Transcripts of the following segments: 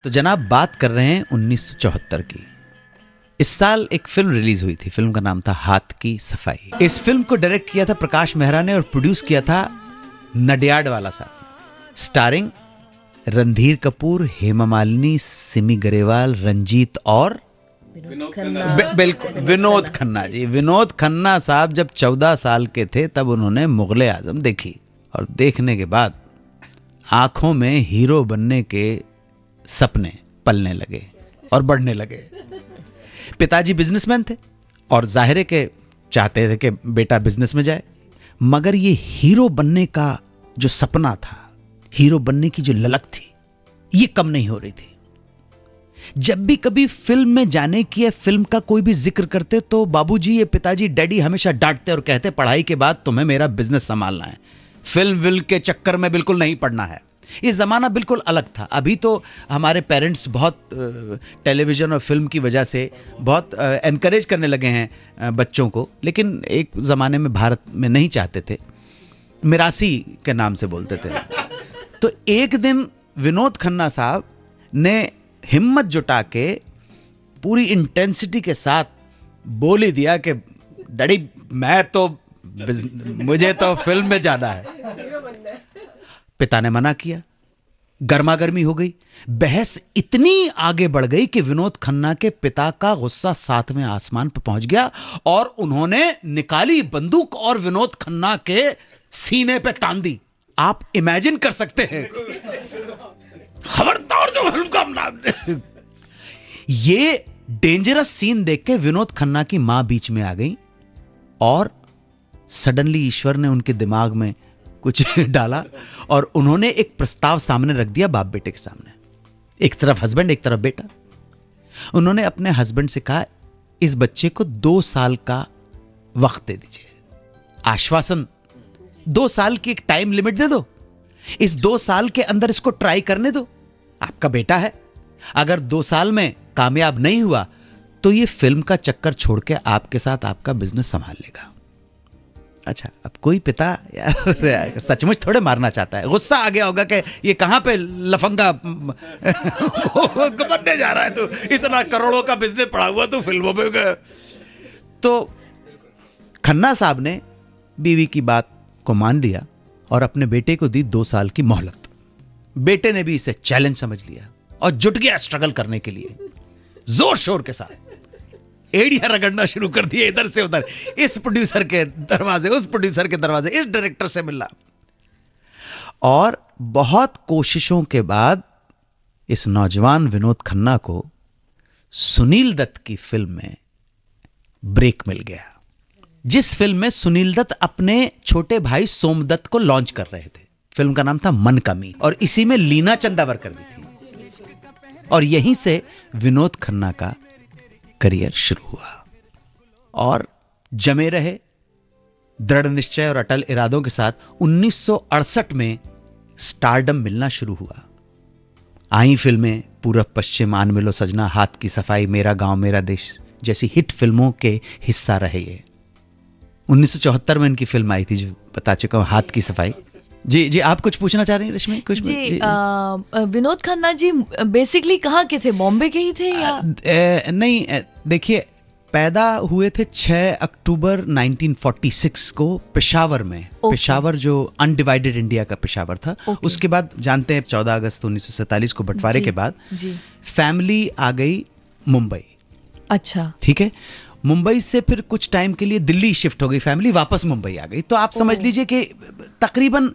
तो जनाब बात कर रहे हैं 1974 की। इस साल एक फिल्म रिलीज हुई थी, फिल्म का नाम था हाथ की सफाई। इस फिल्म को डायरेक्ट किया था प्रकाश मेहरा ने और प्रोड्यूस किया था नडियाडवाला साहब। स्टारिंग रणधीर कपूर, हेमा मालिनी, सिमी गरेवाल, रंजीत और बिल्कुल विनोद खन्ना जी। विनोद खन्ना साहब जब 14 साल के थे तब उन्होंने मुगले आजम देखी और देखने के बाद आंखों में हीरो बनने के सपने पलने लगे और बढ़ने लगे। पिताजी बिजनेसमैन थे और जाहिर है कि चाहते थे कि बेटा बिजनेस में जाए, मगर ये हीरो बनने का जो सपना था, हीरो बनने की जो ललक थी, ये कम नहीं हो रही थी। जब भी कभी फिल्म में जाने की या फिल्म का कोई भी जिक्र करते तो बाबूजी, ये पिताजी, डैडी हमेशा डांटते और कहते पढ़ाई के बाद तुम्हें मेरा बिजनेस संभालना है, फिल्म विल के चक्कर में बिल्कुल नहीं पड़ना है। ये ज़माना बिल्कुल अलग था। अभी तो हमारे पेरेंट्स बहुत टेलीविज़न और फिल्म की वजह से बहुत एनकरेज करने लगे हैं बच्चों को, लेकिन एक ज़माने में भारत में नहीं चाहते थे, मिरासी के नाम से बोलते थे। तो एक दिन विनोद खन्ना साहब ने हिम्मत जुटा के पूरी इंटेंसिटी के साथ बोल ही दिया कि डैडी मुझे तो फिल्म में जाना है। पिता ने मना किया, गर्मा गर्मी हो गई, बहस इतनी आगे बढ़ गई कि विनोद खन्ना के पिता का गुस्सा 7वें आसमान पर पहुंच गया और उन्होंने निकाली बंदूक और विनोद खन्ना के सीने पे तान दी। आप इमेजिन कर सकते हैं, खबरदार जो फिल्म का नाम। ये डेंजरस सीन देख के विनोद खन्ना की मां बीच में आ गई और सडनली ईश्वर ने उनके दिमाग में कुछ डाला और उन्होंने एक प्रस्ताव सामने रख दिया बाप बेटे के सामने। एक तरफ हस्बैंड, एक तरफ बेटा। उन्होंने अपने हस्बैंड से कहा, इस बच्चे को 2 साल का वक्त दे दीजिए, आश्वासन 2 साल की एक टाइम लिमिट दे दो, इस 2 साल के अंदर इसको ट्राई करने दो, आपका बेटा है, अगर 2 साल में कामयाब नहीं हुआ तो ये फिल्म का चक्कर छोड़ के आपके साथ आपका बिजनेस संभाल लेगा। अच्छा, अब कोई पिता यार सचमुच थोड़े मारना चाहता है, गुस्सा आ गया होगा कि ये कहां पे लफंगा बनने जा रहा है, तो इतना करोड़ों का बिजनेस पड़ा हुआ तो फिल्मों में गया। तो खन्ना साहब ने बीवी की बात को मान लिया और अपने बेटे को दी 2 साल की मोहलत। बेटे ने भी इसे चैलेंज समझ लिया और जुट गया स्ट्रगल करने के लिए, जोर शोर के साथ एड़ियां रगड़ना शुरू कर दिए, इधर से उधर, इस प्रोड्यूसर के दरवाजे, उस प्रोड्यूसर के दरवाजे, इस डायरेक्टर से मिलना। और बहुत कोशिशों के बाद इस नौजवान विनोद खन्ना को सुनील दत्त की फिल्म में ब्रेक मिल गया, जिस फिल्म में सुनील दत्त अपने छोटे भाई सोमदत्त को लॉन्च कर रहे थे। फिल्म का नाम था मन का मीत और इसी में लीना चंदावरकर भी थी। और यहीं से विनोद खन्ना का करियर शुरू हुआ और जमे रहे दृढ़ निश्चय और अटल इरादों के साथ 1968 में स्टारडम मिलना शुरू हुआ। आई फिल्में पूरब पश्चिम, आन मिलो सजना, हाथ की सफाई, मेरा गांव मेरा देश जैसी हिट फिल्मों के हिस्सा रहे ये। 1974 में इनकी फिल्म आई थी जो बता चुका हूं, हाथ की सफाई। जी जी, आप कुछ पूछना चाह रही हैं रश्मि? कुछ जी, विनोद खन्ना जी बेसिकली कहाँ के थे, बॉम्बे के ही थे या नहीं? देखिए, पैदा हुए थे 6 अक्टूबर 1946 को पेशावर में। पेशावर जो अनडिवाइडेड इंडिया का पेशावर था। उसके बाद जानते हैं 14 अगस्त 1947 को बंटवारे के बाद फैमिली आ गई मुंबई। अच्छा, ठीक है। मुंबई से फिर कुछ टाइम के लिए दिल्ली शिफ्ट हो गई फैमिली, वापस मुंबई आ गई। तो आप समझ लीजिए कि तकरीबन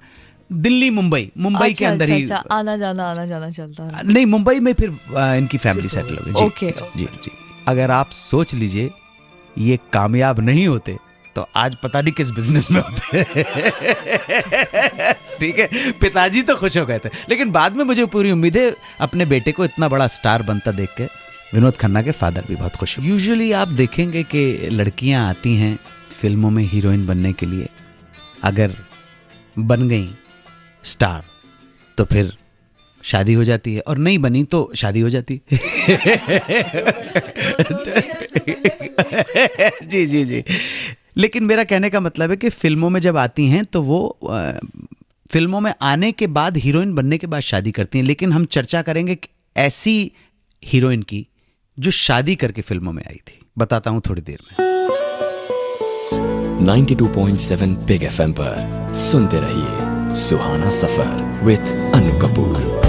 दिल्ली मुंबई के अंदर ही आना जाना चलता है। नहीं, मुंबई में फिर इनकी फैमिली सेटल हो गई। ओके जी जी। अगर आप सोच लीजिए ये कामयाब नहीं होते तो आज पता नहीं किस बिजनेस में होते। ठीक है, पिताजी तो खुश हो गए थे, लेकिन बाद में मुझे पूरी उम्मीद है अपने बेटे को इतना बड़ा स्टार बनता देख के विनोद खन्ना के फादर भी बहुत खुश। यूजुअली आप देखेंगे कि लड़कियां आती हैं फिल्मों में हीरोइन बनने के लिए, अगर बन गई स्टार तो फिर शादी हो जाती है, और नहीं बनी तो शादी हो जाती है। जी जी जी। लेकिन मेरा कहने का मतलब है कि फिल्मों में जब आती हैं तो वो फिल्मों में आने के बाद हीरोइन बनने के बाद शादी करती हैं। लेकिन हम चर्चा करेंगे ऐसी हीरोइन की जो शादी करके फिल्मों में आई थी। बताता हूं थोड़ी देर में। 92.7 बिग FM पर सुनते रहिए सुहाना सफर विद अनु कपूर।